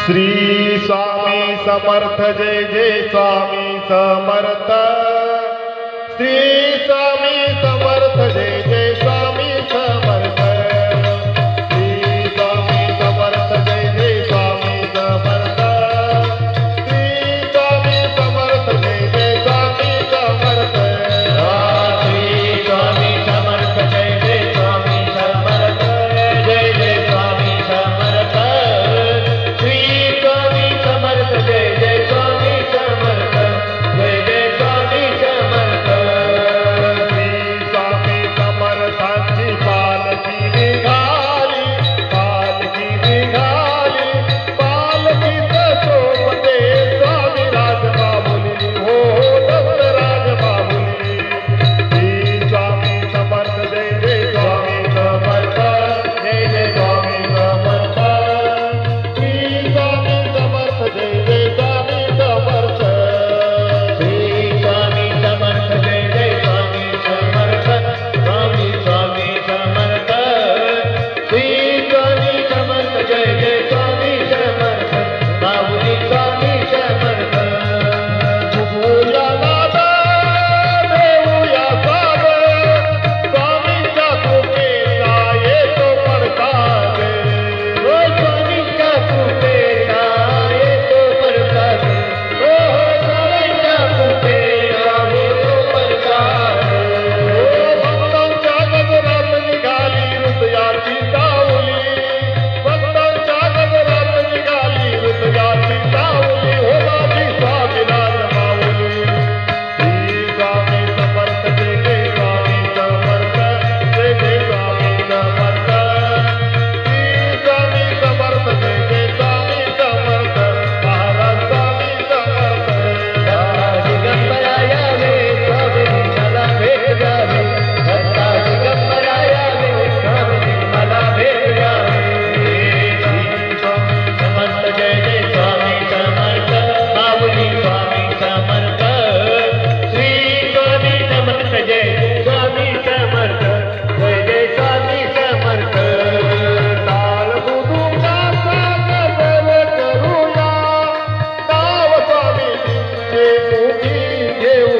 श्री स्वामी समर्थ जय जय स्वामी समर्थ। श्री स्वामी समर्थ जय जय स्वामी समर्थ। श्री स्वामी समर्थ जय जय स्वामी समर्थ। श्री स्वामी समर्थ जय जय स्वामी समर्थ। श्री स्वामी समर्थ जय जय स्वामी समर्थ। जय जय स्वामी समर्थ। श्री स्वामी समर्थ जय जय स्वामी समर्थ। जय जय स्वामी समर्थ। श्री स्वामी समर्थांची पालखी निघाली, पालखी निघाली, पालखीत सोबते स्वामी राजबाहुली, हो दत्त राजबाहुली। श्री स्वामी समर्थ जय जय स्वामी समर्थ। जय जय स्वामी समर्थ। श्री स्वामी समर्थ जय जय स्वामी समर्थ। श्री स्वामी समर्थ जय जय स्वामी समर्थ। स्वामी स्वामी समर्थ। श्री स्वामी समर्थ जय जय स्वामी समर्थ। माऊली स्वामी समर्थ। बघूया दादा, देऊया साद, स्वामींच्या कृपेचा येतो प्रसाद। ओ स्वामींच्या कृपेचा येतो प्रसाद। ओ स्वामींच्या कृपेचा येतो प्रसाद। भक्तांच्या गजरात निघाली हृदयाची सावली, भक्तांच्या गजरात निघाली हृदयाची सावली, हो माझी स्वामी राजबाहुली। श्री स्वामी समर्थ जय जय स्वामी समर्थ। जय जय स्वामी समर्थ। श्री स्वामी समर्थ जय जय स्वामी समर्थ। महाराज स्वामी समर्थ। दत्ता दिगंबरा यावे स्वामी मला भेट द्यावी। दत्ता दिगंबरा यावे स्वामी मला भेट द्यावी। श्री स्वामी समर्थ जय जय स्वामी समर्थ। माऊली स्वामी समर्थ। श्री स्वामी समर्थ जय जय स्वामी समर्थ। जय जय स्वामी समर्थ। ताल बुधुकाचा गजर करूया, नाव स्वामींचे मुठी घेऊया।